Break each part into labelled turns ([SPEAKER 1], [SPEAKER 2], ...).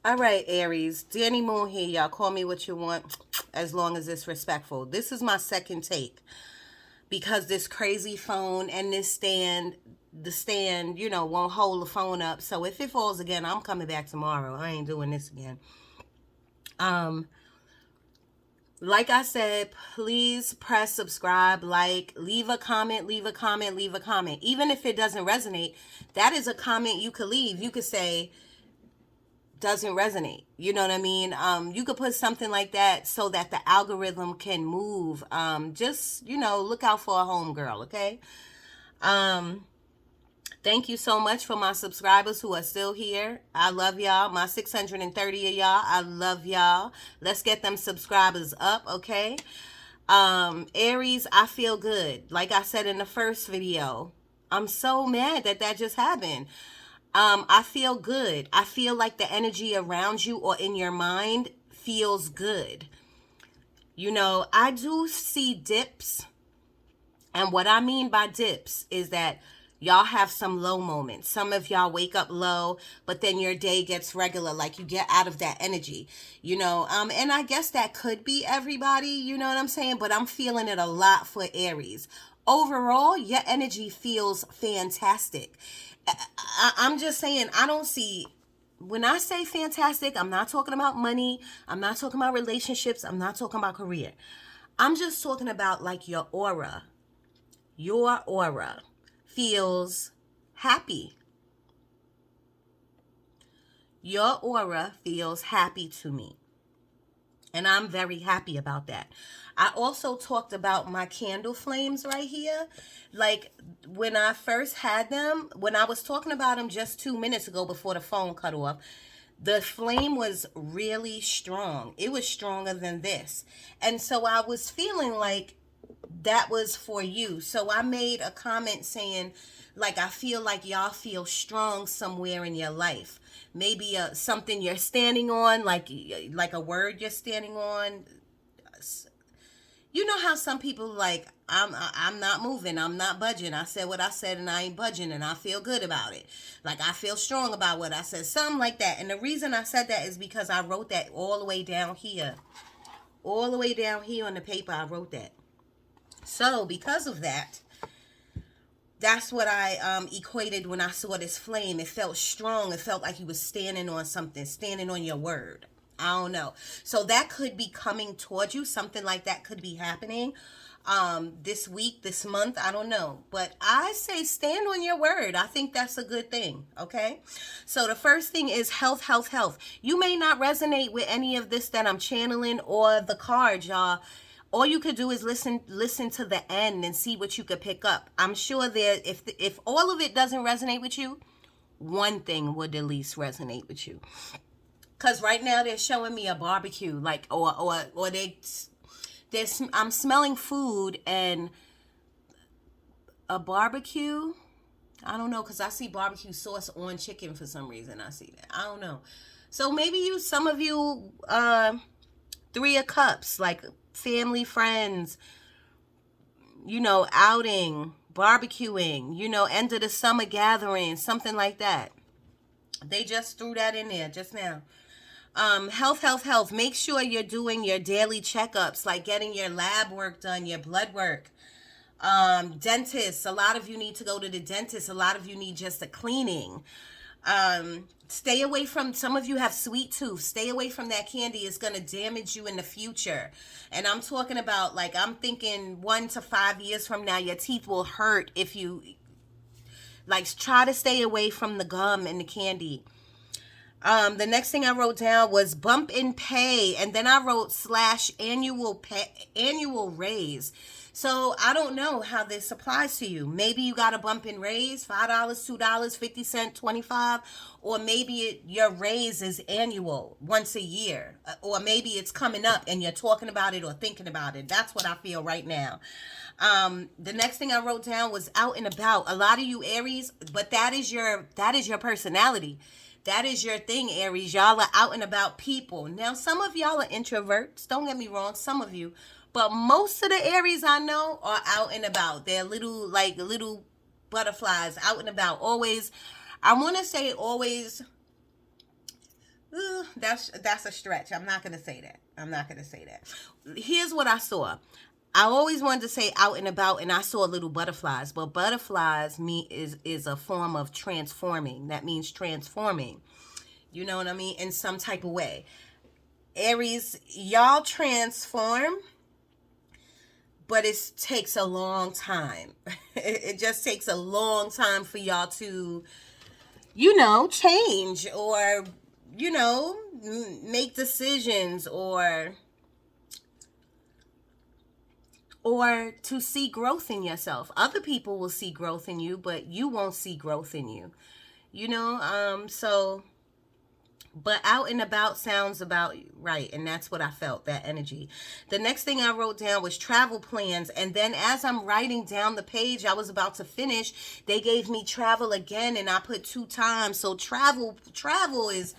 [SPEAKER 1] All right, Aries. Danny Moon here. Y'all call me what you want as long as it's respectful. This is my second take because this crazy phone and this stand, won't hold the phone up. So if it falls again, I'm coming back tomorrow. I ain't doing this again. Um, like I said, please press subscribe, like, leave a comment, leave a comment, leave a comment. Even if it doesn't resonate, that is a comment you could leave. You could say, doesn't resonate. You know what I mean? You could put something like that so that the algorithm can move. Just, look out for a homegirl, okay? Um, Thank you so much for my subscribers who are still here. I love y'all. My 630 of y'all, I love y'all. Let's get them subscribers up, okay? Aries, I feel good. Like I said in the first video, I'm so mad that that just happened. I feel good. I feel like the energy around you or in your mind feels good. I do see dips. And what I mean by dips is that y'all have some low moments. Some of y'all wake up low, but then your day gets regular, like you get out of that energy, and I guess that could be everybody, you know what I'm saying? But I'm feeling it a lot for Aries. Overall, your energy feels fantastic. I'm just saying, I don't see, when I say fantastic, I'm not talking about money. I'm not talking about relationships. I'm not talking about career. I'm just talking about like your aura. Your aura feels happy. Your aura feels happy to me. And I'm very happy about that. I also talked about my candle flames right here. Like when I first had them, when I was talking about them just 2 minutes ago before the phone cut off, the flame was really strong. It was stronger than this. And so I was feeling like that was for you. So I made a comment saying, like, I feel like y'all feel strong somewhere in your life. Maybe something you're standing on, like a word you're standing on. You know how some people like, I'm not moving, I'm not budging. I said what I said and I ain't budging and I feel good about it. Like I feel strong about what I said, something like that. And the reason I said that is because I wrote that all the way down here. All the way down here on the paper, I wrote that. So because of that, that's what I equated when I saw this flame. It felt strong. It felt like you was standing on something, standing on your word. I don't know. So that could be coming towards you. Something like that could be happening this week, this month. I don't know. But I say stand on your word. I think that's a good thing. Okay. So the first thing is health, health, health. You may not resonate with any of this that I'm channeling or the cards, y'all. All you could do is listen to the end and see what you could pick up. I'm sure there, if all of it doesn't resonate with you, one thing would at least resonate with you. Cause right now they're showing me a barbecue, like or I'm smelling food and a barbecue. I don't know, cause I see barbecue sauce on chicken for some reason. I see that. I don't know. So maybe some of you, Three of Cups, like family, friends, outing, barbecuing, end of the summer gathering, something like that. They just threw that in there just now. Health, health, health. Make sure you're doing your daily checkups, like getting your lab work done, your blood work. Dentists. A lot of you need to go to the dentist. A lot of you need just a cleaning. Stay away from, some of you have sweet tooth. Stay away from that candy. It's going to damage you in the future. And I'm talking about, like, I'm thinking 1 to 5 years from now, your teeth will hurt if you, like, try to stay away from the gum and the candy. The next thing I wrote down was bump in pay, and then I wrote / annual raise. So I don't know how this applies to you. Maybe you got a bump in raise, $5, $2, 50 cents, 25, or maybe your raise is annual, once a year, or maybe it's coming up and you're talking about it or thinking about it. That's what I feel right now. The next thing I wrote down was out and about. A lot of you Aries, but that is your personality. That is your thing, Aries. Y'all are out and about people. Now, some of y'all are introverts. Don't get me wrong, some of you. But most of the Aries I know are out and about. They're little butterflies out and about. Always, I want to say always, that's a stretch. I'm not gonna say that. I'm not gonna say that. Here's what I saw. I always wanted to say out and about, and I saw little butterflies. But butterflies is a form of transforming. That means transforming. You know what I mean? In some type of way. Aries, y'all transform, but it takes a long time. It just takes a long time for y'all to, change or, make decisions or to see growth in yourself. Other people will see growth in you, but you won't see growth in you. So, but out and about sounds about right, and that's what I felt, that energy. The next thing I wrote down was travel plans, and then as I'm writing down the page I was about to finish, they gave me travel again, and I put 2 times. So travel is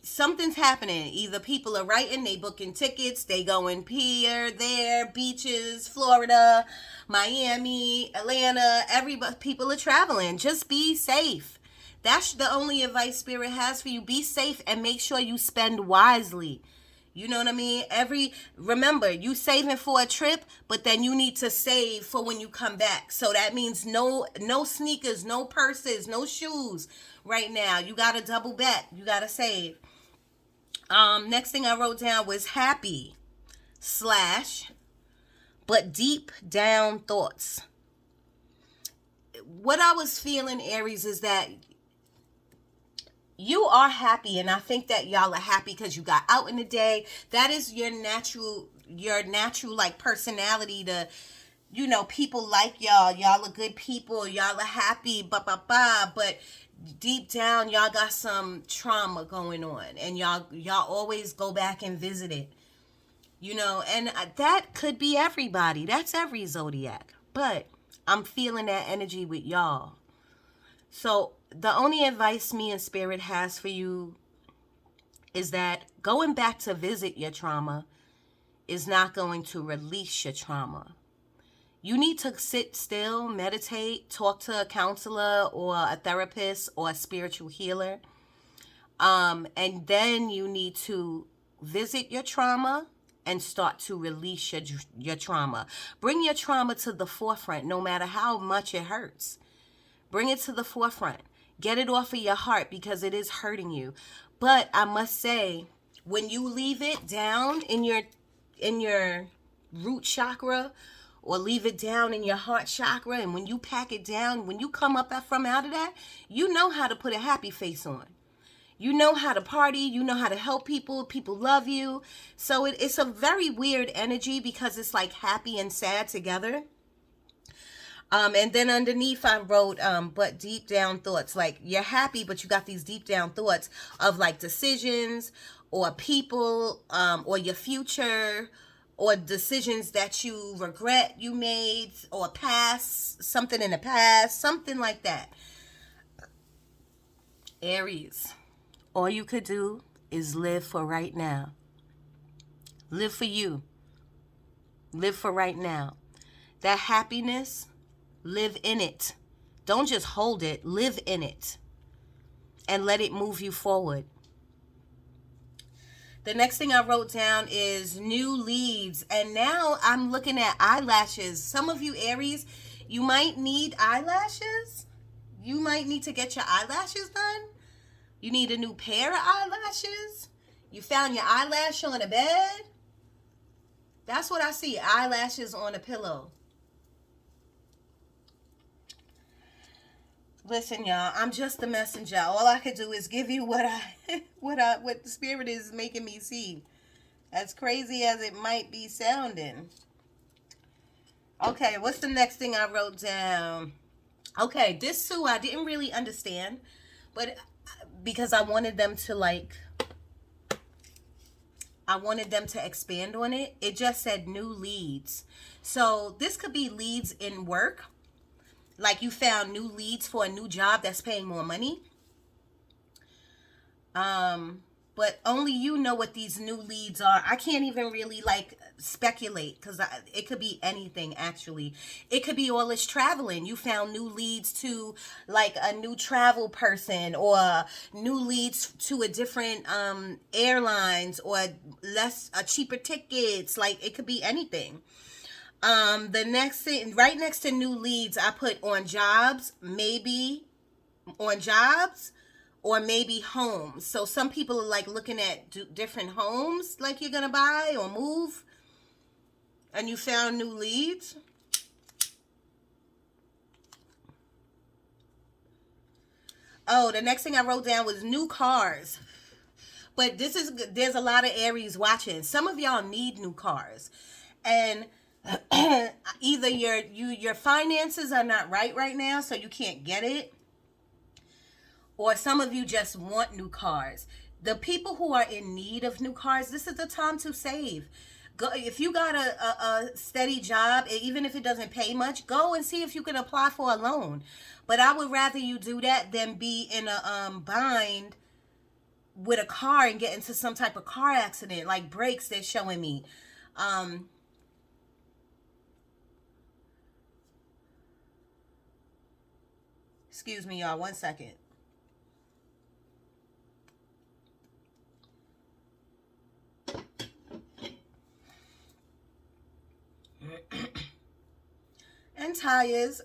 [SPEAKER 1] something's happening. Either people are writing, they booking tickets, they going here, there, beaches, Florida, Miami, Atlanta. Everybody, people are traveling. Just be safe. That's the only advice Spirit has for you. Be safe and make sure you spend wisely. You know what I mean? Remember, you saving for a trip, but then you need to save for when you come back. So that means no sneakers, no purses, no shoes right now. You got to double back. You got to save. Next thing I wrote down was happy / but deep down thoughts. What I was feeling, Aries, is that you are happy, and I think that y'all are happy because you got out in the day. That is your natural like personality to, people like y'all. Y'all are good people. Y'all are happy, but deep down y'all got some trauma going on, and y'all always go back and visit it. And that could be everybody. That's every zodiac. But I'm feeling that energy with y'all. So the only advice me and Spirit has for you is that going back to visit your trauma is not going to release your trauma. You need to sit still, meditate, talk to a counselor or a therapist or a spiritual healer. And then you need to visit your trauma and start to release your trauma. Bring your trauma to the forefront, no matter how much it hurts. Bring it to the forefront. Get it off of your heart because it is hurting you. But I must say, when you leave it down in your root chakra, or leave it down in your heart chakra, and when you pack it down, when you come up from out of that, you know how to put a happy face on. You know how to party. You know how to help people. People love you. So it's a very weird energy because it's like happy and sad together. And then underneath I wrote, but deep down thoughts. Like, you're happy, but you got these deep down thoughts of like decisions or people, or your future, or decisions that you regret you made, or something in the past, something like that. Aries, all you could do is live for right now. Live for you. Live for right now. That happiness, live in it. Don't just hold it, live in it. And let it move you forward. The next thing I wrote down is new leads. And now I'm looking at eyelashes. Some of you Aries, you might need eyelashes. You might need to get your eyelashes done. You need a new pair of eyelashes. You found your eyelash on a bed. That's what I see, eyelashes on a pillow. Listen, y'all, I'm just the messenger. All I could do is give you what the Spirit is making me see. As crazy as it might be sounding. Okay, what's the next thing I wrote down? Okay, this too I didn't really understand, but because I wanted them to expand on it. It just said new leads. So this could be leads in work. Like you found new leads for a new job that's paying more money. But but only you know what these new leads are. I can't even really like speculate because it could be anything actually. It could be all this traveling. You found new leads to like a new travel person, or new leads to a different airlines, or less cheaper tickets. Like it could be anything. The next thing, right next to new leads, I put on jobs, maybe on jobs, or maybe homes. So some people are like looking at different homes like you're gonna buy or move, and you found new leads. Oh, the next thing I wrote down was new cars. But there's a lot of Aries watching. Some of y'all need new cars. And either your finances are not right now, so you can't get it, or some of you just want new cars. The people who are in need of new cars, this is the time to save. Go, if you got a steady job, even if it doesn't pay much, go and see if you can apply for a loan. But I would rather you do that than be in a bind with a car and get into some type of car accident, like brakes they're showing me. Excuse me, y'all, 1 second. And tires.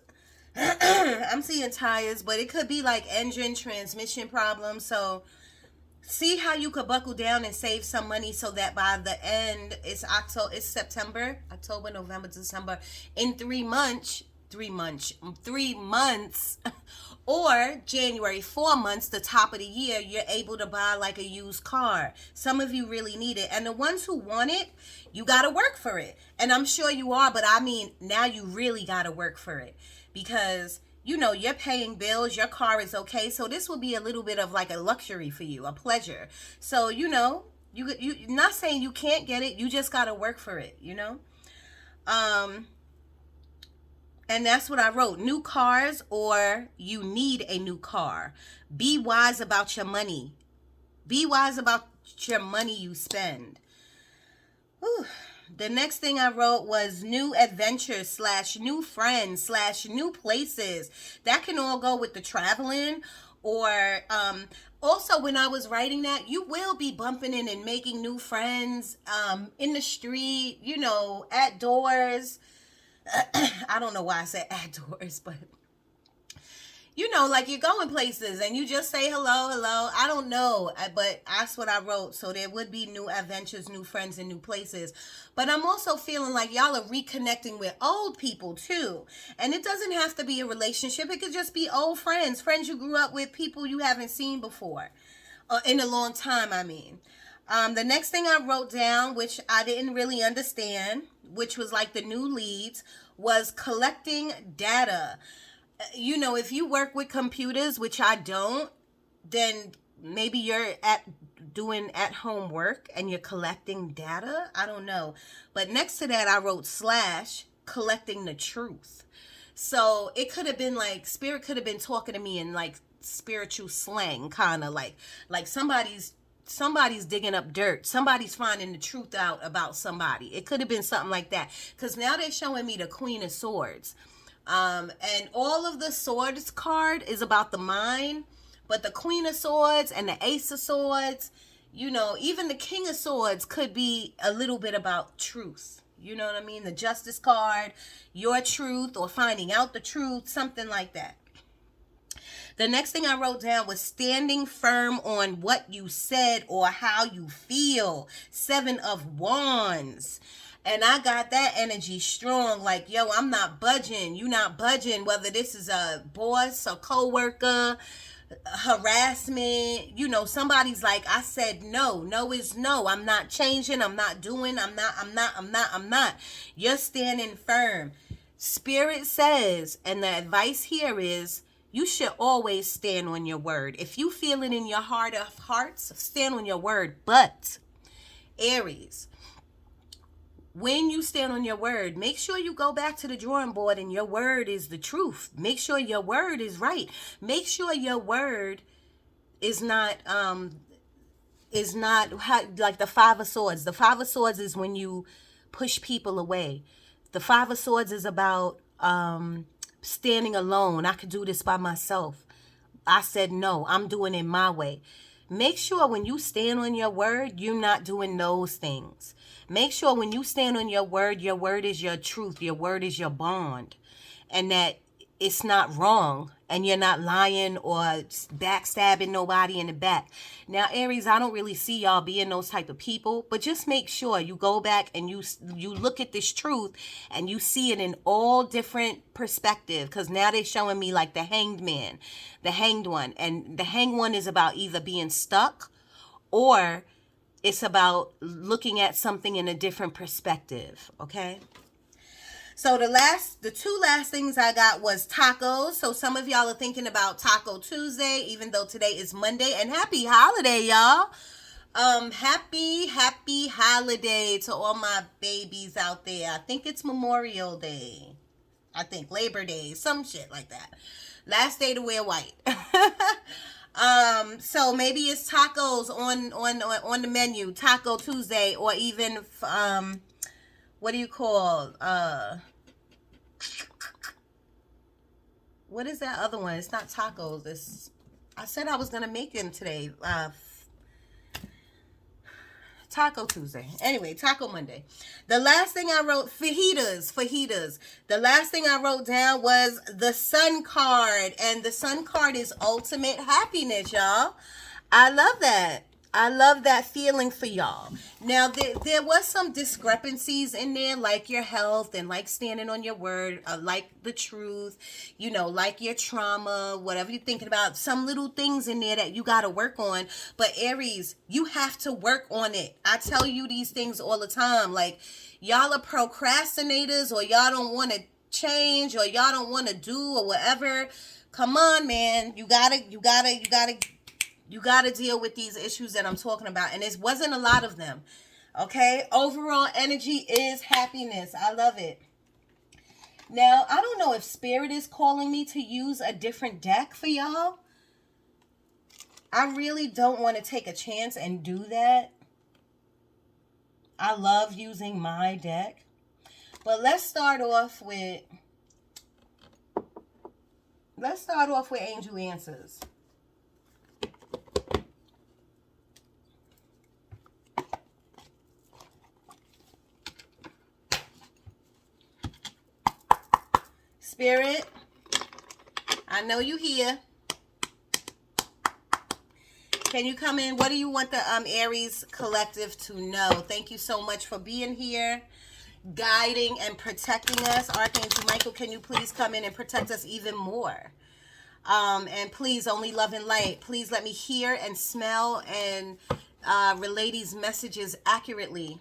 [SPEAKER 1] I'm seeing tires, but it could be like engine transmission problems. So see how you could buckle down and save some money so that by the end, it's September, October, November, December. In 3 months, or January, 4 months, the top of the year, you're able to buy like a used car. Some of you really need it. And the ones who want it, you got to work for it. And I'm sure you are, but I mean, now you really got to work for it, because you're paying bills, your car is okay. So this will be a little bit of like a luxury for you, a pleasure. So, you not saying you can't get it, you just got to work for it, And that's what I wrote. New cars, or you need a new car. Be wise about your money. Be wise about your money you spend. Whew. The next thing I wrote was new adventures / new friends / new places. That can all go with the traveling. Or also, when I was writing that, you will be bumping in and making new friends in the street, at doors. I don't know why I said outdoors, but like you're going places and you just say hello. I don't know, but that's what I wrote. So there would be new adventures, new friends, and new places. But I'm also feeling like y'all are reconnecting with old people too. And it doesn't have to be a relationship. It could just be old friends you grew up with, people you haven't seen before, in a long time, I mean. The next thing I wrote down, which I didn't really understand, which was like the new leads, was collecting data. If you work with computers, which I don't, then maybe you're doing at home work and you're collecting data. I don't know. But next to that, I wrote / collecting the truth. So it could have been like spirit could have been talking to me in like spiritual slang, kind of like somebody's digging up dirt. Somebody's finding the truth out about somebody. It could have been something like that. Because now they're showing me the Queen of Swords. And all of the Swords card is about the mind. But the Queen of Swords and the Ace of Swords, even the King of Swords could be a little bit about truth. You know what I mean? The Justice card, your truth, or finding out the truth, something like that. The next thing I wrote down was standing firm on what you said or how you feel. 7 of Wands. And I got that energy strong, like, yo, I'm not budging. You not budging, whether this is a boss, a co-worker, harassment. Somebody's like, I said no. No is no. I'm not changing. I'm not doing. I'm not. You're standing firm. Spirit says, and the advice here is, you should always stand on your word. If you feel it in your heart of hearts, stand on your word. But, Aries, when you stand on your word, make sure you go back to the drawing board and your word is the truth. Make sure your word is right. Make sure your word is not is not like the Five of Swords. The Five of Swords is when you push people away. The Five of Swords is about standing alone. I could do this by myself. I said no, I'm doing it my way. Make sure when you stand on your word, you're not doing those things. Make sure when you stand on your word is your truth, your word is your bond, and that it's not wrong and you're not lying or backstabbing nobody in the back. Now, Aries, I don't really see y'all being those type of people, but just make sure you go back and you look at this truth and you see it in all different perspectives, because now they're showing me like the hanged man, the hanged one, and the hanged one is about either being stuck or it's about looking at something in a different perspective, okay? So the two last things I got was tacos. So some of y'all are thinking about Taco Tuesday, even though today is Monday. And happy holiday, y'all. Happy holiday to all my babies out there. I think it's Memorial Day. I think Labor Day, some shit like that. Last day to wear white. So maybe it's tacos on the menu, Taco Tuesday, or even what do you call what is that other one? It's not tacos. I said I was gonna make them today. Taco Tuesday. Anyway, Taco Monday. The last thing I wrote, fajitas. The last thing I wrote down was the Sun card. And the Sun card is ultimate happiness, y'all. I love that. I love that feeling for y'all. Now, there was some discrepancies in there, like your health and like standing on your word, like the truth, you know, like your trauma, whatever you're thinking about. Some little things in there that you got to work on. But Aries, you have to work on it. I tell you these things all the time. Like, y'all are procrastinators, or y'all don't want to change, or y'all don't want to do, or whatever. Come on, man. You gotta deal with these issues that I'm talking about. And it wasn't a lot of them. Okay? Overall energy is happiness. I love it. Now, I don't know if Spirit is calling me to use a different deck for y'all. I really don't want to take a chance and do that. I love using my deck. But let's start off with Angel Answers. Spirit, I know you here. Can you come in? What do you want the Aries Collective to know? Thank you so much for being here, guiding and protecting us. Archangel Michael, can you please come in and protect us even more? And please, only love and light. Please let me hear and smell and relay these messages accurately.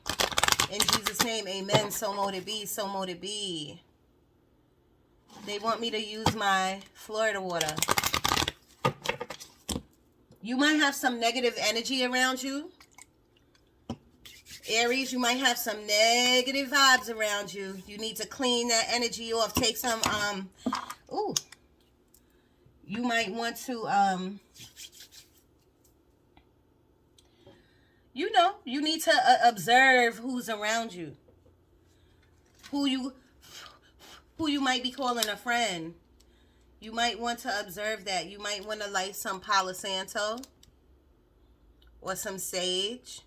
[SPEAKER 1] In Jesus' name, amen. So mote it be, so mote it be. They want me to use my Florida water. You might have some negative energy around you. Aries, you might have some negative vibes around you. You need to clean that energy off. Take some, you might want to, you need to observe who's around you. Who you might be calling a friend. You might want to observe that. You might want to light some Palo Santo or some sage.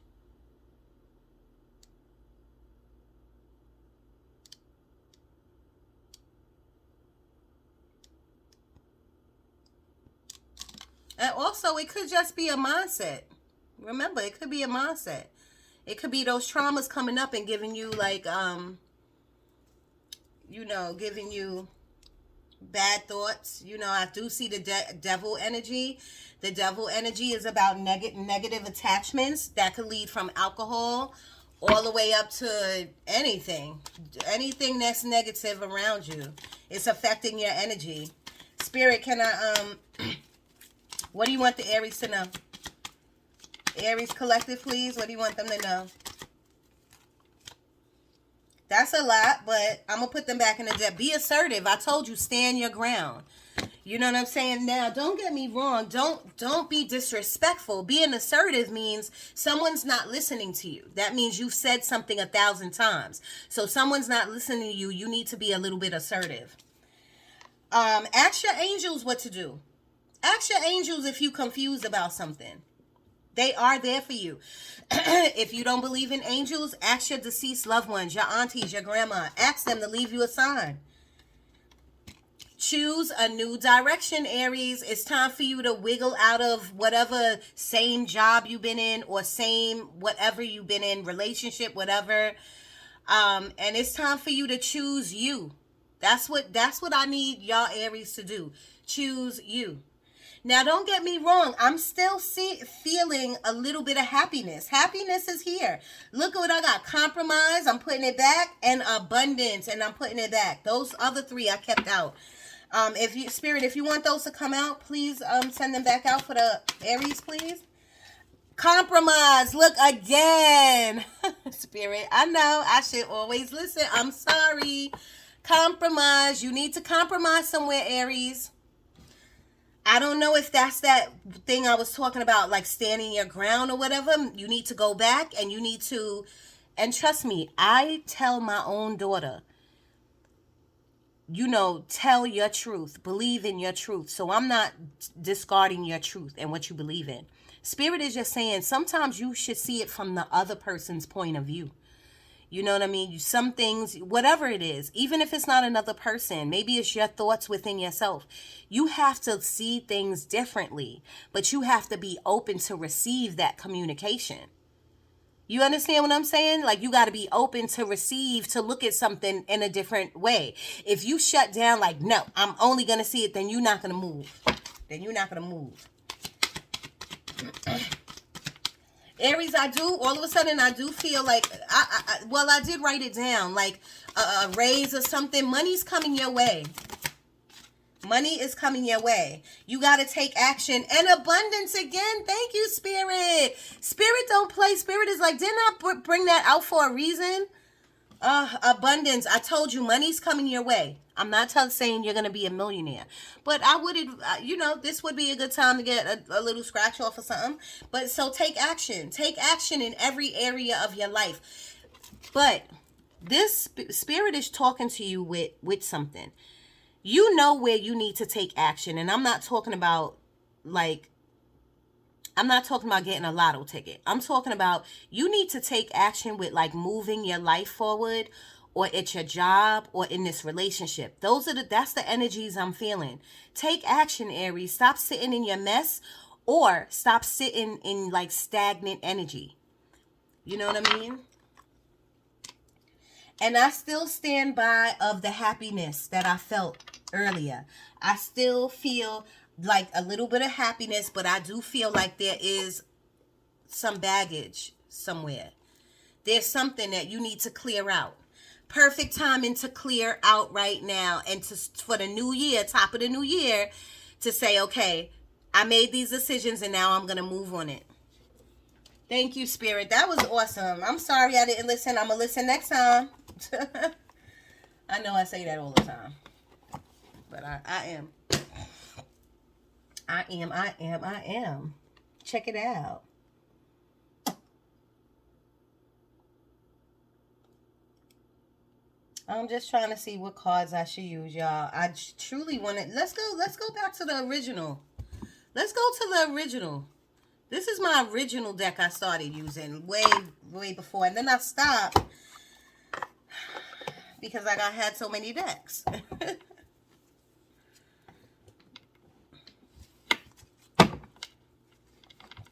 [SPEAKER 1] And also, it could just be a mindset. Remember, it could be a mindset. It could be those traumas coming up and giving you like, giving you bad thoughts. I do see the devil energy. The devil energy is about negative attachments that could lead from alcohol all the way up to anything that's negative around you. It's affecting your energy. Spirit, can I what do you want the Aries to know? Aries Collective, please. What do you want them to know? That's a lot, but I'm going to put them back in the deck. Be assertive. I told you, stand your ground. You know what I'm saying? Now, don't get me wrong. Don't be disrespectful. Being assertive means someone's not listening to you. That means you've said something 1,000 times. So someone's not listening to you. You need to be a little bit assertive. Ask your angels what to do. Ask your angels if you confused about something. They are there for you. If you don't believe in angels, ask your deceased loved ones, your aunties, your grandma. Ask them to leave you a sign. Choose a new direction, Aries. It's time for you to wiggle out of whatever same job you've been in or same whatever you've been in, relationship, whatever. And it's time for you to choose you. That's what I need y'all Aries to do. Choose you. Now, don't get me wrong. I'm still feeling a little bit of happiness. Happiness is here. Look at what I got. Compromise, I'm putting it back, and abundance, and I'm putting it back. Those other three I kept out. If you want those to come out, please send them back out for the Aries, please. Compromise. Look again. Spirit, I know I should always listen. I'm sorry. Compromise. You need to compromise somewhere, Aries. I don't know if that's that thing I was talking about, like standing your ground or whatever. You need to go back and you need to, and trust me, I tell my own daughter, tell your truth, believe in your truth. So I'm not discarding your truth and what you believe in. Spirit is just saying sometimes you should see it from the other person's point of view. You know what I mean? Some things, whatever it is, even if it's not another person, maybe it's your thoughts within yourself. You have to see things differently, but you have to be open to receive that communication. You understand what I'm saying? Like, you got to be open to receive, to look at something in a different way. If you shut down like, no, I'm only going to see it, then you're not going to move. Aries, all of a sudden I do feel like, I did write it down, like a raise or something. Money's coming your way. Money is coming your way. You got to take action. And abundance again. Thank you, Spirit. Spirit don't play. Spirit is like, didn't I bring that out for a reason? Abundance. I told you, money's coming your way. I'm not saying you're going to be a millionaire. But I would, this would be a good time to get a little scratch off or something. But so take action. Take action in every area of your life. But this Spirit is talking to you with something. You know where you need to take action. And I'm not talking about getting a lotto ticket. I'm talking about you need to take action with like moving your life forward, or at your job, or in this relationship. That's the energies I'm feeling. Take action, Aries. Stop sitting in your mess, or stop sitting in like stagnant energy. You know what I mean? And I still stand by of the happiness that I felt earlier. I still feel like a little bit of happiness, but I do feel like there is some baggage somewhere. There's something that you need to clear out. Perfect timing to clear out right now, and for the new year, top of the new year, to say, okay, I made these decisions and now I'm going to move on it. Thank you, Spirit. That was awesome. I'm sorry I didn't listen. I'm going to listen next time. I know I say that all the time, but I am. Check it out. I'm just trying to see what cards I should use, y'all. I truly want to. Let's go back to the original. Let's go to the original. This is my original deck I started using way before, and then I stopped because I had so many decks.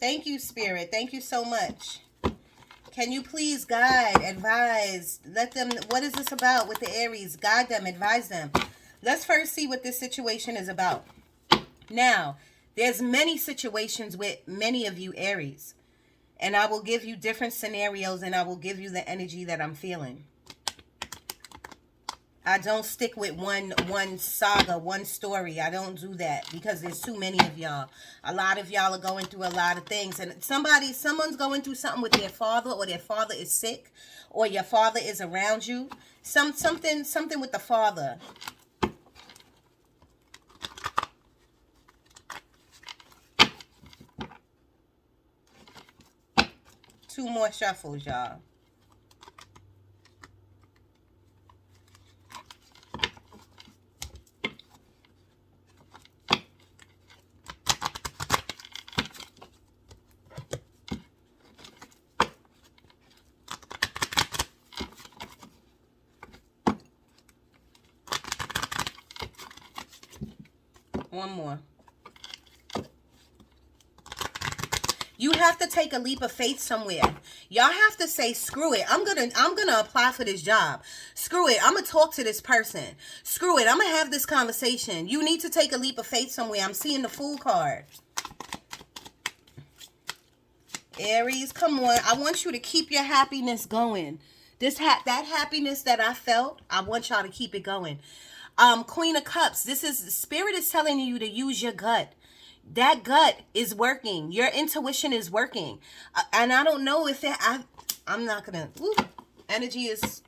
[SPEAKER 1] Thank you, Spirit. Thank you so much. Can you please guide, advise, let them, what is this about with the Aries? Guide them, advise them. Let's first see what this situation is about. Now, there's many situations with many of you Aries, and I will give you different scenarios, and I will give you the energy that I'm feeling. I don't stick with one saga, one story. I don't do that because there's too many of y'all. A lot of y'all are going through a lot of things, and someone's going through something with their father, or their father is sick, or your father is around you. Something with the father. 2 more shuffles, y'all. One more. You have to take a leap of faith somewhere. Y'all have to say, screw it. I'm gonna apply for this job. Screw it. I'm gonna talk to this person. Screw it. I'm gonna have this conversation. You need to take a leap of faith somewhere. I'm seeing the Fool card. Aries, come on. I want you to keep your happiness going. That happiness that I felt, I want y'all to keep it going. Queen of Cups. Spirit is telling you to use your gut. That gut is working. Your intuition is working. And I don't know if I'm not gonna. Energy is.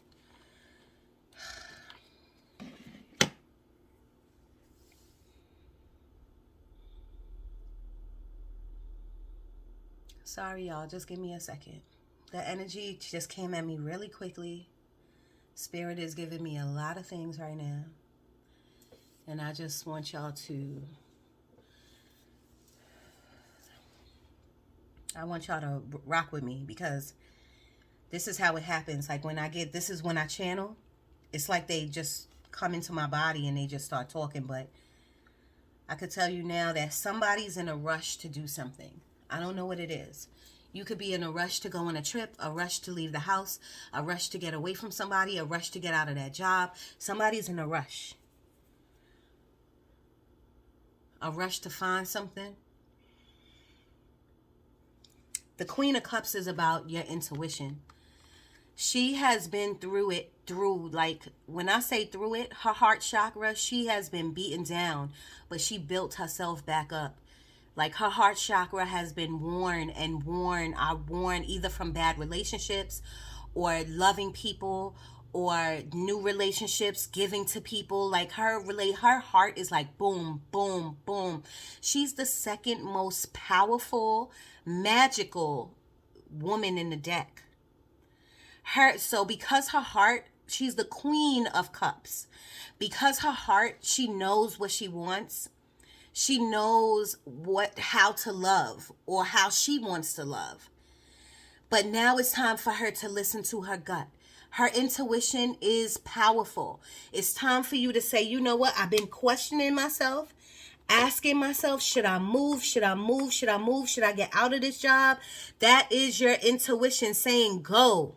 [SPEAKER 1] Sorry, y'all. Just give me a second. The energy just came at me really quickly. Spirit is giving me a lot of things right now. And I just want y'all to... I want y'all to rock with me, because this is how it happens. Like this is when I channel. It's like they just come into my body and they just start talking. But I could tell you now that somebody's in a rush to do something. I don't know what it is. You could be in a rush to go on a trip, a rush to leave the house, a rush to get away from somebody, a rush to get out of that job. Somebody's in a rush. A rush to find something. The Queen of Cups is about your intuition. She has been through it, like, when I say through it, her heart chakra, she has been beaten down, but she built herself back up. Like, her heart chakra has been worn either from bad relationships or loving people or new relationships, giving to people. Like, her heart is like boom, boom, boom. She's the second most powerful, magical woman in the deck. So because her heart, she's the Queen of Cups. Because her heart, she knows what she wants. She knows how to love, or how she wants to love. But now it's time for her to listen to her gut. Her intuition is powerful. It's time for you to say, you know what? I've been questioning myself, asking myself, should I move? Should I move? Should I move? Should I get out of this job? That is your intuition saying go.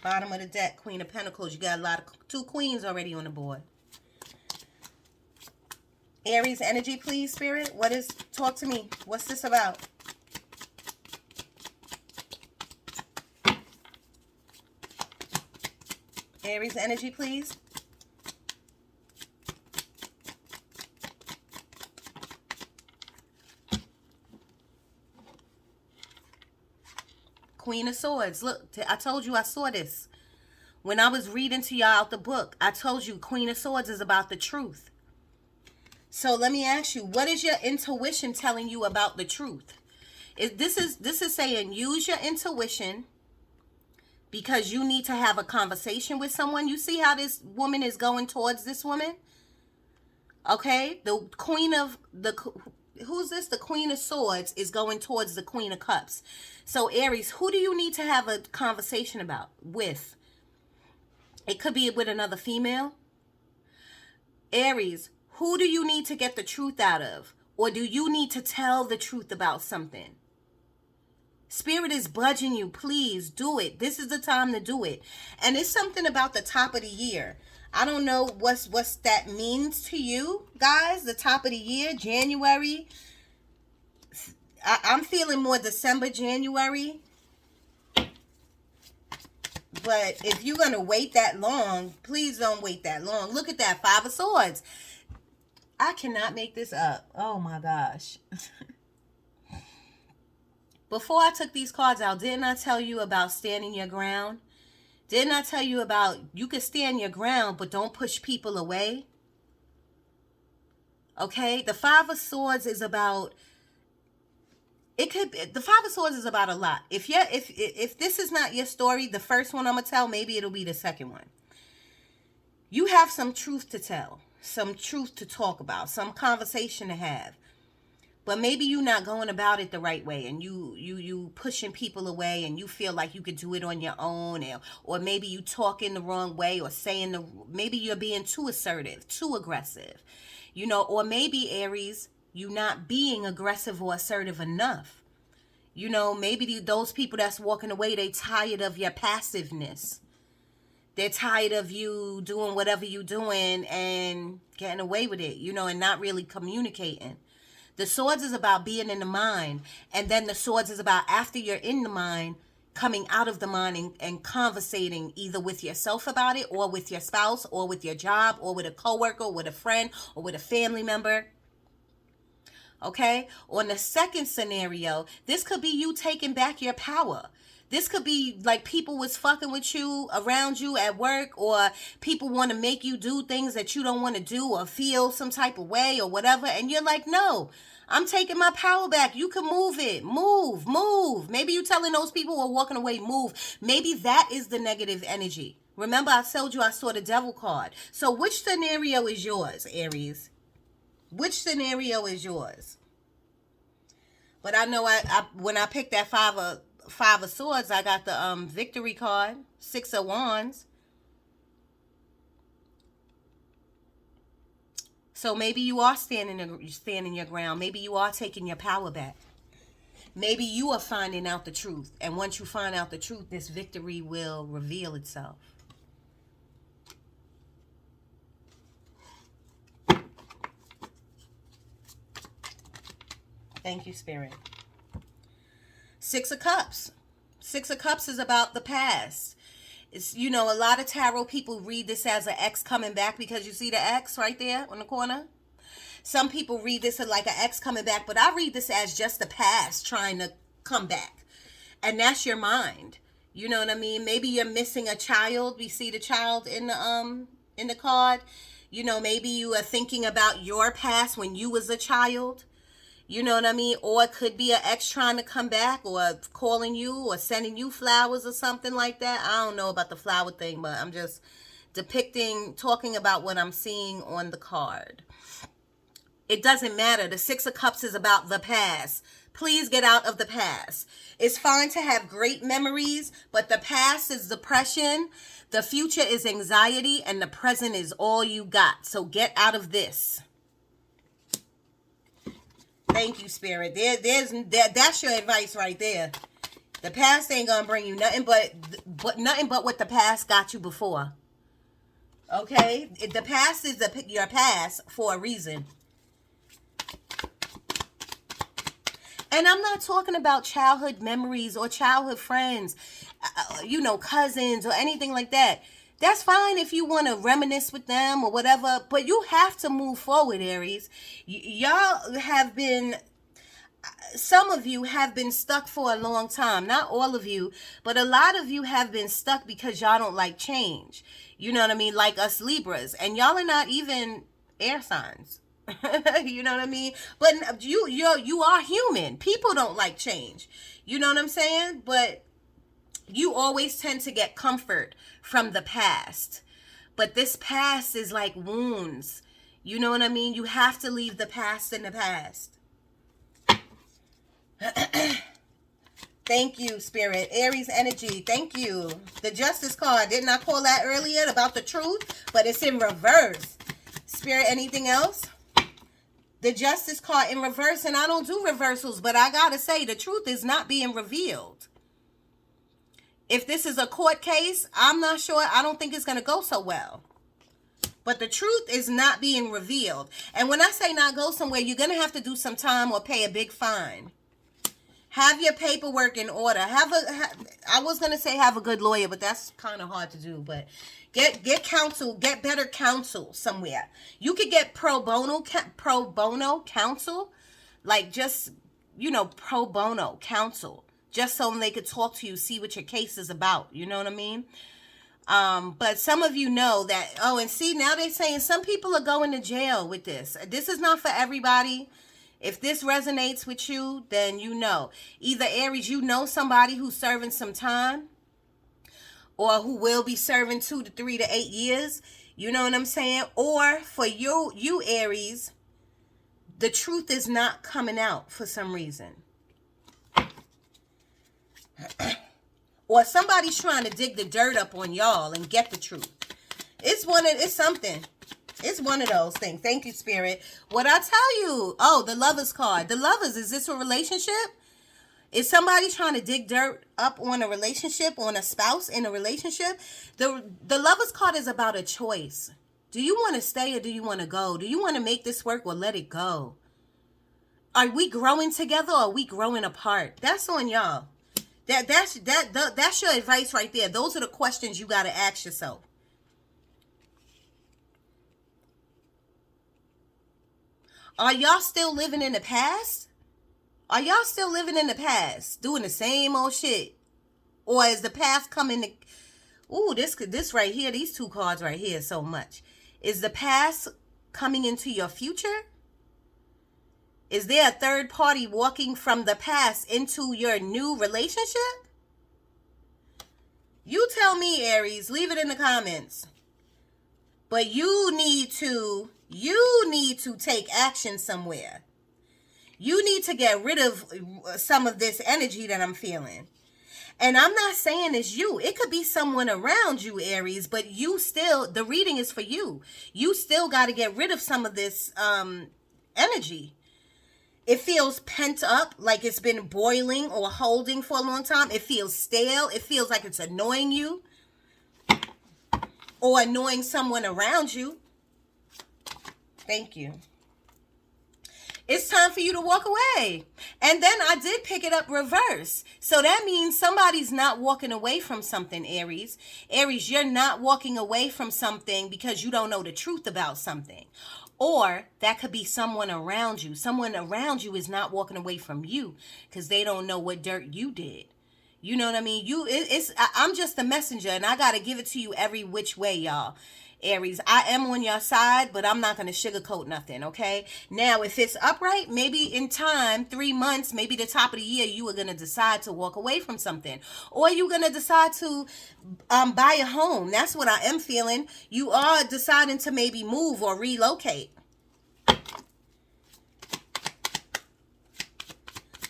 [SPEAKER 1] Bottom of the deck, Queen of Pentacles. You got 2 queens already on the board. Aries energy, please, Spirit. Talk to me. What's this about? Aries energy, please. Queen of Swords. Look, I told you I saw this. When I was reading to y'all out the book, I told you Queen of Swords is about the truth. So let me ask you, what is your intuition telling you about the truth? This is saying use your intuition, because you need to have a conversation with someone. You see how this woman is going towards this woman? Okay? The Queen of who's this? The Queen of Swords is going towards the Queen of Cups. So Aries, who do you need to have a conversation with? It could be with another female. Aries, who do you need to get the truth out of? Or do you need to tell the truth about something? Spirit is budging you. Please do it. This is the time to do it. And it's something about the top of the year. I don't know what's that means to you guys. The top of the year, January. I'm feeling more December, January. But if you're going to wait that long, please don't wait that long. Look at that, 5 of Swords. I cannot make this up. Oh my gosh. Before I took these cards out, didn't I tell you about standing your ground? Didn't I tell you about you can stand your ground, but don't push people away? Okay? The 5 of Swords is about, it could be, the Five of Swords is about a lot. If this is not your story, the first one I'm gonna tell, maybe it'll be the second one. You have some truth to tell, some truth to talk about, some conversation to have. But maybe you're not going about it the right way, and you pushing people away, and you feel like you could do it on your own, or maybe you talking the wrong way, or maybe you're being too assertive, too aggressive, or maybe Aries, you not being aggressive or assertive enough. Maybe those people that's walking away, they tired of your passiveness. They're tired of you doing whatever you doing and getting away with it, and not really communicating. The Swords is about being in the mind. And then the Swords is about, after you're in the mind, coming out of the mind and conversating either with yourself about it, or with your spouse, or with your job, or with a coworker, or with a friend, or with a family member. Okay? On the second scenario, this could be you taking back your power. This could be like people was fucking with you, around you at work, or people want to make you do things that you don't want to do, or feel some type of way or whatever. And you're like, no, I'm taking my power back. You can move it. Move. Maybe you telling those people who are walking away, move. Maybe that is the negative energy. Remember, I told you I saw the Devil card. So which scenario is yours, Aries? Which scenario is yours? But I know I when I picked that Five of Swords, I got the Victory card, Six of Wands. So maybe you are standing your ground. Maybe you are taking your power back. Maybe you are finding out the truth. And once you find out the truth, this victory will reveal itself. Thank you, Spirit. Six of Cups. Six of Cups is about the past. It's, a lot of tarot people read this as an ex coming back, because you see the X right there on the corner. Some people read this as like an ex coming back, but I read this as just the past trying to come back. And that's your mind. You know what I mean? Maybe you're missing a child. We see the child in the card. Maybe you are thinking about your past when you was a child. You know what I mean? Or it could be an ex trying to come back, or calling you, or sending you flowers or something like that. I don't know about the flower thing, but I'm just talking about what I'm seeing on the card. It doesn't matter. The Six of Cups is about the past. Please get out of the past. It's fine to have great memories, but the past is depression, the future is anxiety, and the present is all you got. So get out of this. Thank you, Spirit. That's your advice right there. The past ain't gonna bring you nothing but what the past got you before. Okay? The past is your past for a reason. And I'm not talking about childhood memories or childhood friends, cousins or anything like that. That's fine if you want to reminisce with them or whatever, but you have to move forward, Aries. Some of you have been stuck for a long time. Not all of you, but a lot of you have been stuck because y'all don't like change. You know what I mean? Like us Libras. And y'all are not even air signs. You know what I mean? But you are human. People don't like change. You know what I'm saying? But you always tend to get comfort from the past. But this past is like wounds. You know what I mean? You have to leave the past in the past. Thank you, Spirit. Aries energy. Thank you. The Justice card. Didn't I call that earlier about the truth? But it's in reverse. Spirit, anything else? The Justice card in reverse. And I don't do reversals, but I gotta say, the truth is not being revealed. If this is a court case, I'm not sure. I don't think it's going to go so well. But the truth is not being revealed. And when I say not go somewhere, you're going to have to do some time or pay a big fine. Have your paperwork in order. I was going to say have a good lawyer, but that's kind of hard to do. But get counsel, get better counsel somewhere. You could get pro bono counsel, like just, pro bono counsel. Just so they could talk to you, see what your case is about. You know what I mean? But some of you know that, and see, now they're saying some people are going to jail with this. This is not for everybody. If this resonates with you, then you know. Either Aries, you know somebody who's serving some time or who will be serving 2 to 3 to 8 years. You know what I'm saying? Or for you Aries, the truth is not coming out for some reason. Or somebody's trying to dig the dirt up on y'all and get the truth. It's something. It's one of those things. Thank you, Spirit. What I tell you? Oh, the Lovers card. The Lovers, is this a relationship? Is somebody trying to dig dirt up on a relationship, on a spouse in a relationship? The Lovers card is about a choice. Do you want to stay or do you want to go? Do you want to make this work or let it go? Are we growing together or are we growing apart? That's on y'all. That's your advice right there. Those are the questions you got to ask yourself. Are y'all still living in the past? Are y'all still living in the past, doing the same old shit? Or is the past coming to... Ooh, this right here, these two cards right here, so much. Is the past coming into your future? Is there a third party walking from the past into your new relationship? You tell me, Aries. Leave it in the comments. But you need to take action somewhere. You need to get rid of some of this energy that I'm feeling. And I'm not saying it's you. It could be someone around you, Aries, but you still, the reading is for you. You still got to get rid of some of this energy. It feels pent up, like it's been boiling or holding for a long time. It feels stale. It feels like it's annoying you or annoying someone around you. Thank you. It's time for you to walk away. And then I did pick it up reverse. So that means somebody's not walking away from something, Aries. Aries, you're not walking away from something because you don't know the truth about something. Or that could be someone around you. Someone around you is not walking away from you because they don't know what dirt you did. You know what I mean? I'm just a messenger and I got to give it to you every which way, y'all. Aries, I am on your side, but I'm not going to sugarcoat nothing, okay? Now, if it's upright, maybe in time, 3 months, maybe the top of the year, you are going to decide to walk away from something. Or you're going to decide to buy a home. That's what I am feeling. You are deciding to maybe move or relocate.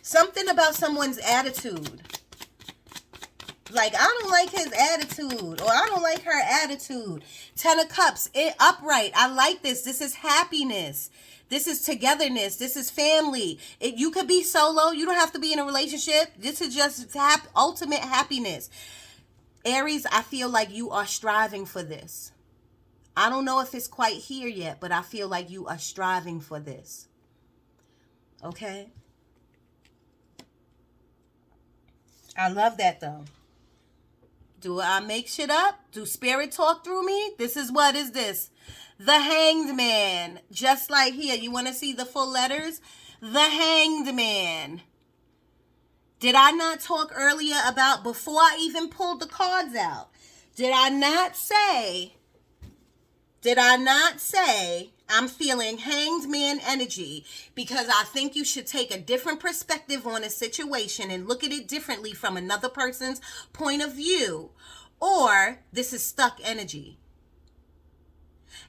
[SPEAKER 1] Something about someone's attitude. Like, I don't like his attitude, or I don't like her attitude. 10 of Cups, upright. I like this. This is happiness. This is togetherness. This is family. You could be solo. You don't have to be in a relationship. This is just ultimate happiness. Aries, I feel like you are striving for this. I don't know if it's quite here yet, but I feel like you are striving for this. Okay? I love that, though. Do I make shit up? Do spirit talk through me? This is what is this? The Hanged Man. Just like here. You want to see the full letters? The Hanged Man. Did I not talk earlier about, before I even pulled the cards out, did I not say I'm feeling Hanged Man energy because I think you should take a different perspective on a situation and look at it differently from another person's point of view, or this is stuck energy.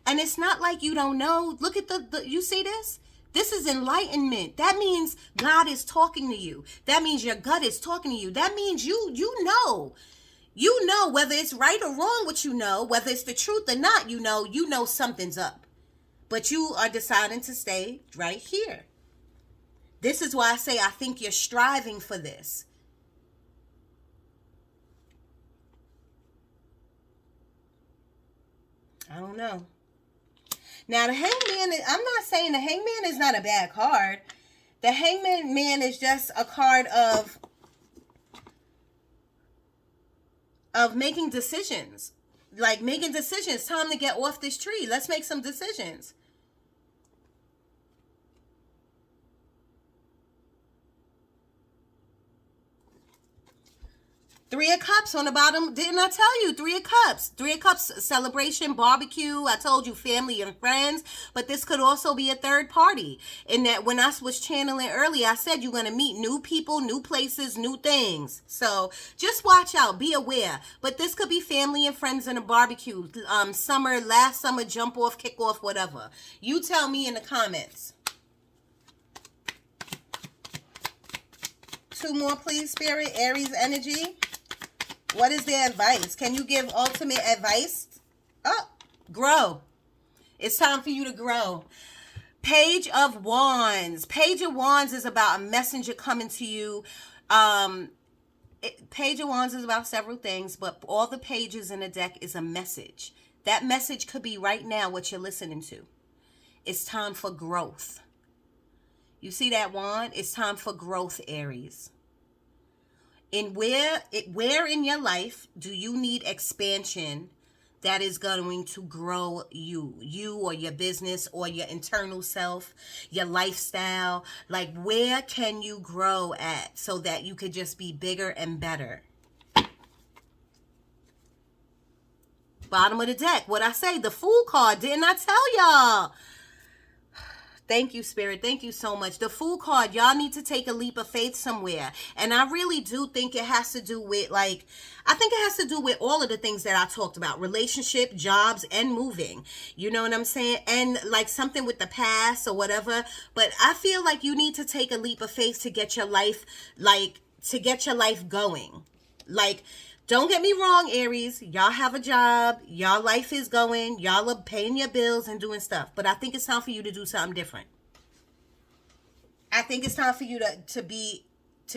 [SPEAKER 1] And it's not like you don't know. Look at you see this? This is enlightenment. That means God is talking to you. That means your gut is talking to you. That means you know. You know whether it's right or wrong what you know, whether it's the truth or not, you know something's up. But you are deciding to stay right here. This is why I say I think you're striving for this. I don't know. Now, the Hangman, I'm not saying the Hangman is not a bad card. The Hangman Man is just a card of making decisions. Like making decisions. Time to get off this tree. Let's make some decisions. Three of Cups on the bottom. Didn't I tell you? Three of Cups. Three of Cups celebration, barbecue. I told you family and friends. But this could also be a third party. In that when I was channeling earlier, I said you're going to meet new people, new places, new things. So just watch out. Be aware. But this could be family and friends in a barbecue. Last summer, jump off, kick off, whatever. You tell me in the comments. Two more, please, Spirit. Aries energy. What is their advice? Can you give ultimate advice? Oh, grow. It's time for you to grow. Page of Wands. Page of Wands is about a messenger coming to you. Page of Wands is about several things, but all the pages in the deck is a message. That message could be right now what you're listening to. It's time for growth. You see that wand? It's time for growth, Aries. In where in your life do you need expansion that is going to grow you or your business or your internal self, your lifestyle? Like, where can you grow at so that you could just be bigger and better? Bottom of the deck. What I say? The Fool card. Didn't I tell y'all? Thank you, Spirit. Thank you so much. The Fool card, y'all need to take a leap of faith somewhere. And I really do think it has to do with, I think it has to do with all of the things that I talked about. Relationship, jobs, and moving. You know what I'm saying? And something with the past or whatever. But I feel like you need to take a leap of faith to get your life, going. Don't get me wrong, Aries. Y'all have a job. Y'all life is going. Y'all are paying your bills and doing stuff. But I think it's time for you to do something different. I think it's time for you to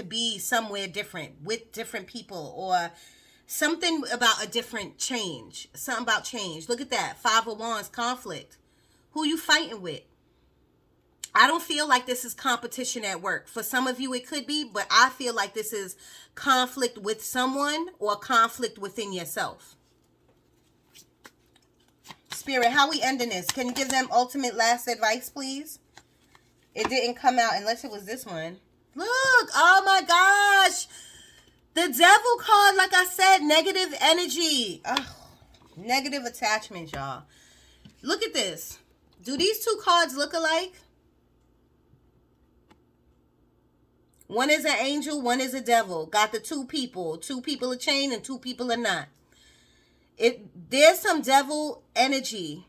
[SPEAKER 1] be somewhere different with different people or something about a different change. Something about change. Look at that. Five of Wands, conflict. Who you fighting with? I don't feel like this is competition at work. For some of you, it could be, but I feel like this is conflict with someone or conflict within yourself. Spirit, how we ending this? Can you give them ultimate last advice, please? It didn't come out unless it was this one. Look, oh my gosh. The Devil card, like I said, negative energy. Oh, negative attachment, y'all. Look at this. Do these two cards look alike? One is an angel, one is a devil. Got the two people. Two people are chained and two people are not. There's some devil energy.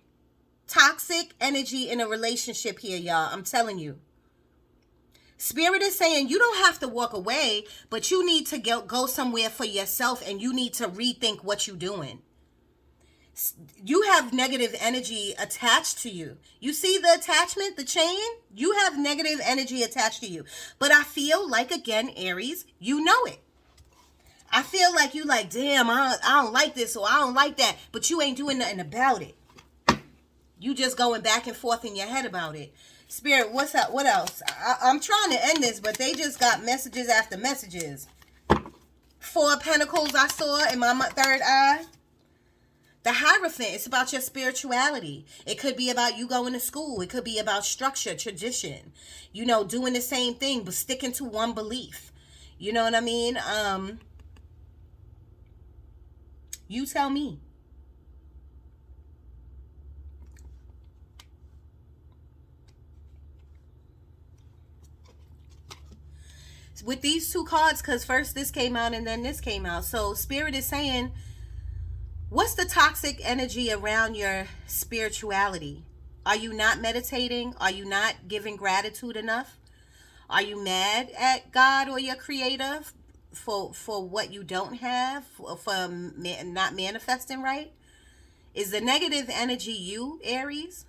[SPEAKER 1] Toxic energy in a relationship here, y'all. I'm telling you. Spirit is saying you don't have to walk away, but you need to go somewhere for yourself and you need to rethink what you're doing. You have negative energy attached to you. You see the attachment, the chain? You have negative energy attached to you. But I feel like, again, Aries, you know it. I feel like you damn, I don't like this or I don't like that. But you ain't doing nothing about it. You just going back and forth in your head about it. Spirit, what's up? What else? I'm trying to end this, but they just got messages after messages. Four of Pentacles I saw in my third eye. The Hierophant, it's about your spirituality. It could be about you going to school. It could be about structure, tradition. You know, doing the same thing, but sticking to one belief. You know what I mean? You tell me. With these two cards, because first this came out and then this came out. So Spirit is saying, what's the toxic energy around your spirituality? Are you not meditating? Are you not giving gratitude enough? Are you mad at God or your creator for what you don't have, for not manifesting right? Is the negative energy you, Aries?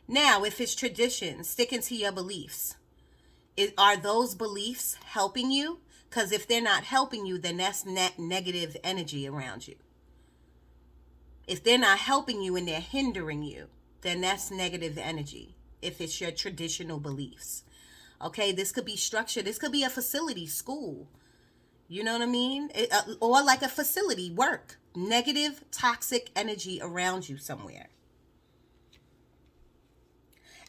[SPEAKER 1] Now, if it's tradition, sticking to your beliefs, are those beliefs helping you? Because if they're not helping you, then that's negative energy around you. If they're not helping you and they're hindering you, then that's negative energy. If it's your traditional beliefs. Okay, this could be structure. This could be a facility, school. You know what I mean? Or like a facility, work. Negative, toxic energy around you somewhere.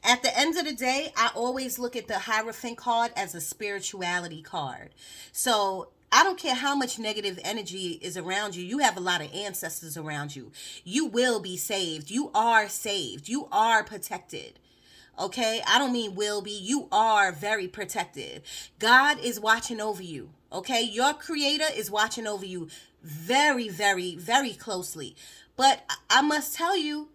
[SPEAKER 1] At the end of the day, I always look at the Hierophant card as a spirituality card. So I don't care how much negative energy is around you. You have a lot of ancestors around you. You will be saved. You are saved. You are protected. Okay? I don't mean will be. You are very protected. God is watching over you. Okay? Your creator is watching over you very, very, very closely. But I must tell you,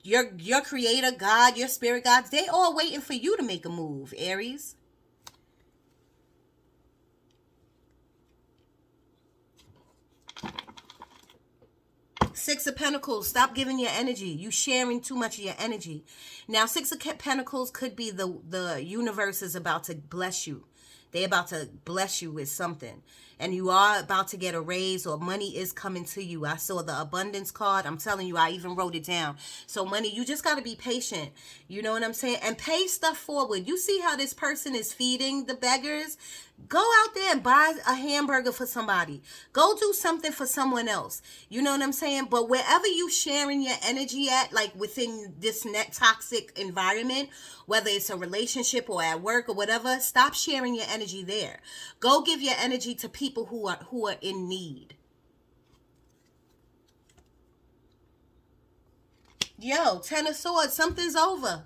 [SPEAKER 1] your creator, God, your spirit gods, they all waiting for you to make a move, Aries. Six of Pentacles, stop giving your energy. You sharing too much of your energy. Now, Six of Pentacles could be the universe is about to bless you. They about to bless you with something. And you are about to get a raise, or money is coming to you. I saw the abundance card. I'm telling you, I even wrote it down. So money, you just got to be patient. You know what I'm saying? And pay stuff forward. You see how this person is feeding the beggars? Go out there and buy a hamburger for somebody. Go do something for someone else. You know what I'm saying? But wherever you sharing your energy at, like within this net toxic environment, whether it's a relationship or at work or whatever, stop sharing your energy there. Go give your energy to people who are in need. Yo, Ten of Swords, something's over.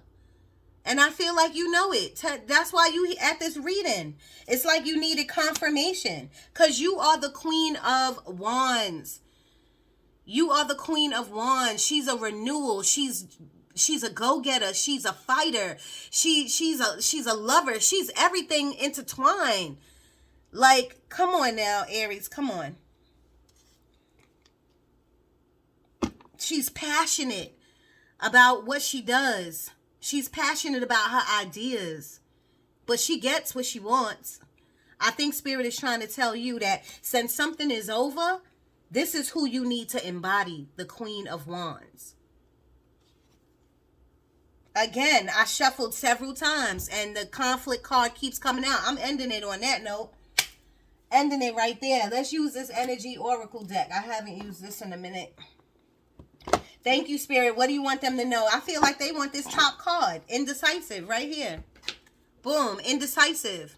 [SPEAKER 1] And I feel like you know it. That's why you at this reading. It's like you needed confirmation. Because you are the Queen of Wands. You are the Queen of Wands. She's a renewal. She's a go-getter. She's a fighter. She's a lover. She's everything intertwined. Like, come on now, Aries. Come on. She's passionate about what she does. She's passionate about her ideas, but she gets what she wants. I think Spirit is trying to tell you that since something is over, this is who you need to embody, the Queen of Wands. Again, I shuffled several times and the conflict card keeps coming out. I'm ending it on that note. Ending it right there. Let's use this energy oracle deck. I haven't used this in a minute. Thank you, Spirit. What do you want them to know? I feel like they want this top card. Indecisive, right here. Boom. Indecisive.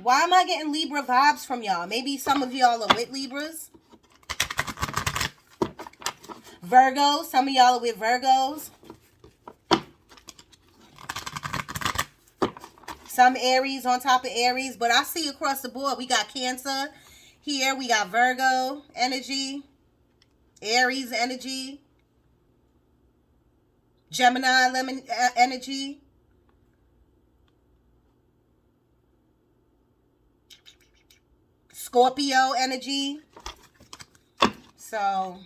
[SPEAKER 1] Why am I getting Libra vibes from y'all? Maybe some of y'all are with Libras. Virgo. Some of y'all are with Virgos. Some Aries on top of Aries. But I see across the board, we got Cancer. Here we got Virgo energy. Aries energy, Gemini energy, Scorpio energy. So,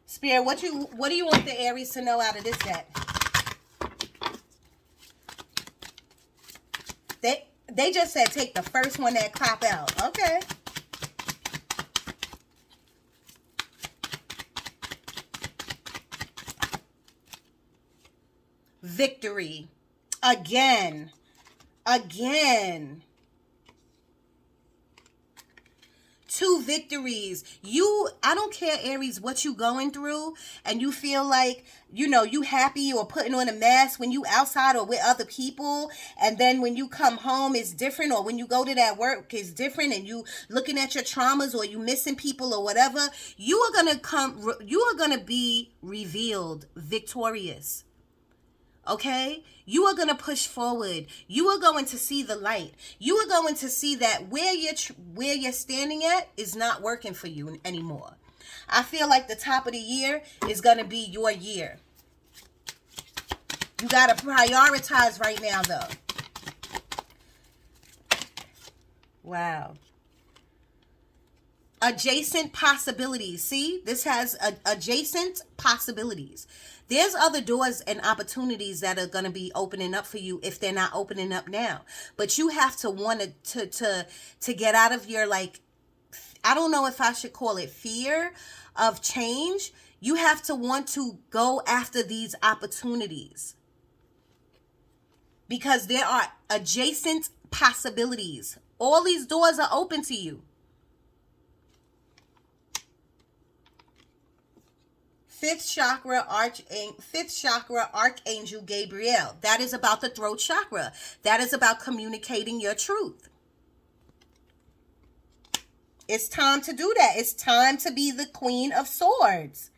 [SPEAKER 1] Spirit, what do you want the Aries to know out of this deck? They just said take the first one that clap out. Okay. Victory. Again. 2 victories. I don't care, Aries, what you going through, and you feel like, you happy or putting on a mask when you outside or with other people, and then when you come home it's different, or when you go to that work it's different, and you looking at your traumas, or you missing people or whatever, you are gonna be revealed victorious. Okay? You are going to push forward. You are going to see the light. You are going to see that where you're standing at is not working for you anymore. I feel like the top of the year is going to be your year. You got to prioritize right now, though. Wow. Adjacent possibilities. See? This has adjacent possibilities. There's other doors and opportunities that are going to be opening up for you if they're not opening up now. But you have to want to get out of your, like, I don't know if I should call it fear of change. You have to want to go after these opportunities. Because there are adjacent possibilities. All these doors are open to you. fifth chakra Archangel Gabriel. That is about the throat chakra. That is about communicating your truth. It's time to do that. It's time to be the Queen of Swords.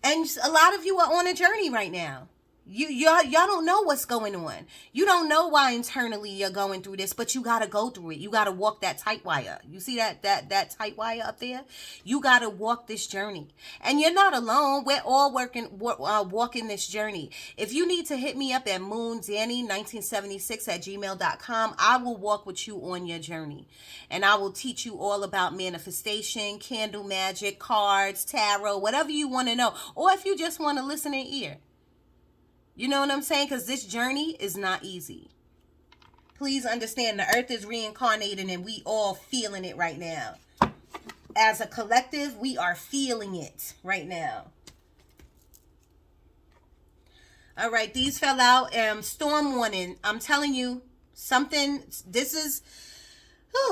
[SPEAKER 1] And a lot of you are on a journey right now. Y'all don't know what's going on. You don't know why internally you're going through this, but you gotta go through it. You gotta walk that tight wire. You see that tight wire up there? You gotta walk this journey, and you're not alone. We're all walking this journey. If you need to hit me up at moondanny1976@gmail.com, I will walk with you on your journey, and I will teach you all about manifestation, candle magic, cards, tarot, whatever you want to know, or if you just want to listen in ear. You know what I'm saying? Because this journey is not easy. Please understand, the earth is reincarnating and we all feeling it right now. As a collective, we are feeling it right now. All right, these fell out. Storm warning. I'm telling you, something, this is,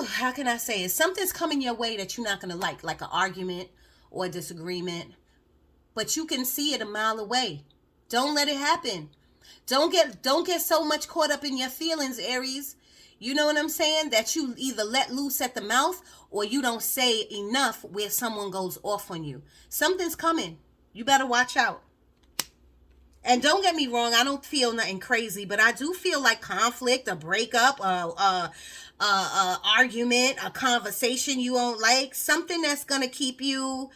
[SPEAKER 1] how can I say it? Something's coming your way that you're not going to like an argument or a disagreement. But you can see it a mile away. Don't let it happen. Don't get so much caught up in your feelings, Aries. You know what I'm saying? That you either let loose at the mouth or you don't say enough where someone goes off on you. Something's coming. You better watch out. And don't get me wrong, I don't feel nothing crazy, but I do feel like conflict, a breakup, a argument, a conversation you won't like, something that's gonna keep you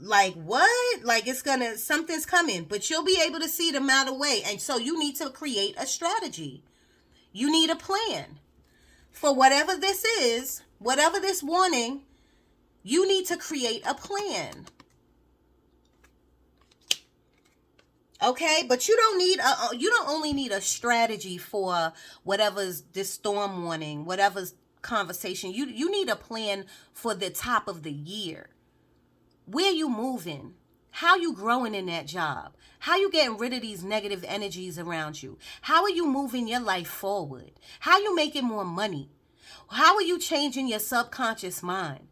[SPEAKER 1] like, what? Like, something's coming, but you'll be able to see the mile away. And so you need to create a strategy. You need a plan for whatever this is, whatever this warning. You need to create a plan. Okay, but you don't only need a strategy for whatever's this storm warning, whatever's conversation. You need a plan for the top of the year. Where you moving? How you growing in that job? How you getting rid of these negative energies around you? How are you moving your life forward? How you making more money? How are you changing your subconscious mind?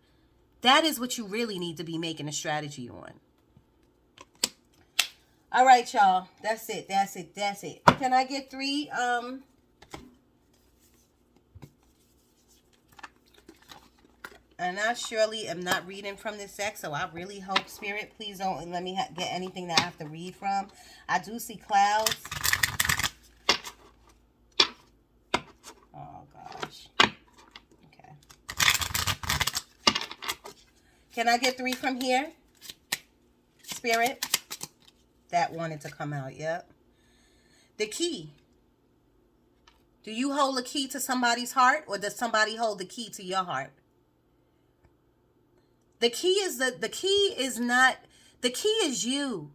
[SPEAKER 1] That is what you really need to be making a strategy on. All right, y'all. That's it. Can I get 3? And I surely am not reading from this deck, so I really hope, Spirit, please don't let me get anything that I have to read from. I do see clouds. Oh, gosh. Okay. Can I get 3 from here? Spirit? That wanted to come out, yep. The key. Do you hold the key to somebody's heart, or does somebody hold the key to your heart? The key is you.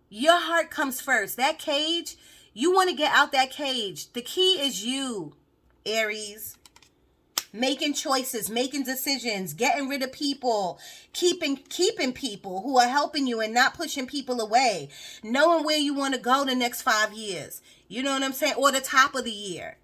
[SPEAKER 1] Your heart comes first. That cage, you want to get out that cage. The key is you, Aries. Making choices, making decisions, getting rid of people, keeping people who are helping you and not pushing people away. Knowing where you want to go the next 5 years. You know what I'm saying? Or the top of the year.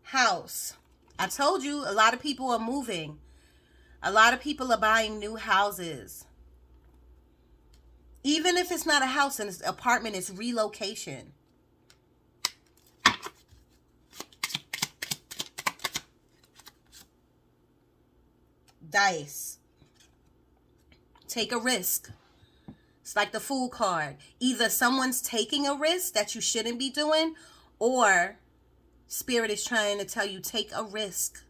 [SPEAKER 1] House. I told you, a lot of people are moving. A lot of people are buying new houses. Even if it's not a house and it's an apartment, it's relocation. Dice. Take a risk. It's like the Fool card. Either someone's taking a risk that you shouldn't be doing, or Spirit is trying to tell you, take a risk.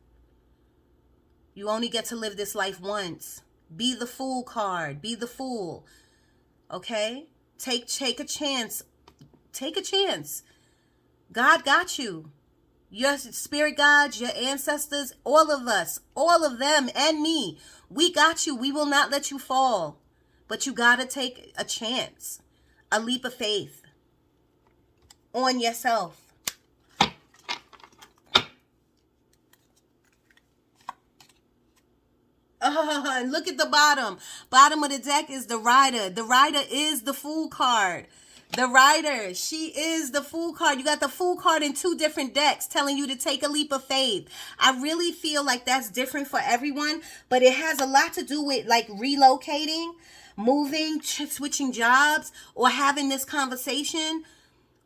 [SPEAKER 1] You only get to live this life once. Be the Fool card. Be the Fool. Okay? Take a chance. Take a chance. God got you. Your spirit guides, your ancestors, all of us, all of them and me. We got you. We will not let you fall. But you got to take a chance. A leap of faith on yourself. And look at the bottom. Bottom of the deck is the Rider. The Rider is the Fool card. The Rider. She is the Fool card. You got the Fool card in 2 different decks telling you to take a leap of faith. I really feel like that's different for everyone, but it has a lot to do with like relocating, moving, switching jobs, or having this conversation,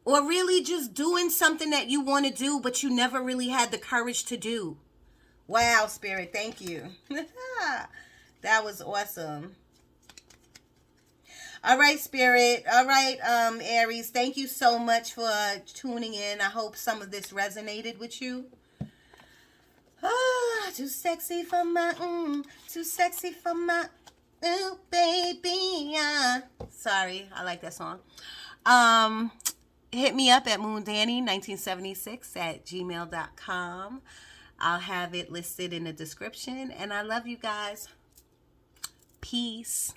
[SPEAKER 1] or really just doing something that you want to do, but you never really had the courage to do. Wow, Spirit, thank you. That was awesome. All right, Spirit. All right, Aries. Thank you so much for tuning in. I hope some of this resonated with you. Ah, too sexy for my, too sexy for my, ooh, baby. Sorry, I like that song. Hit me up at moondanny1976 at gmail.com. I'll have it listed in the description. And I love you guys. Peace.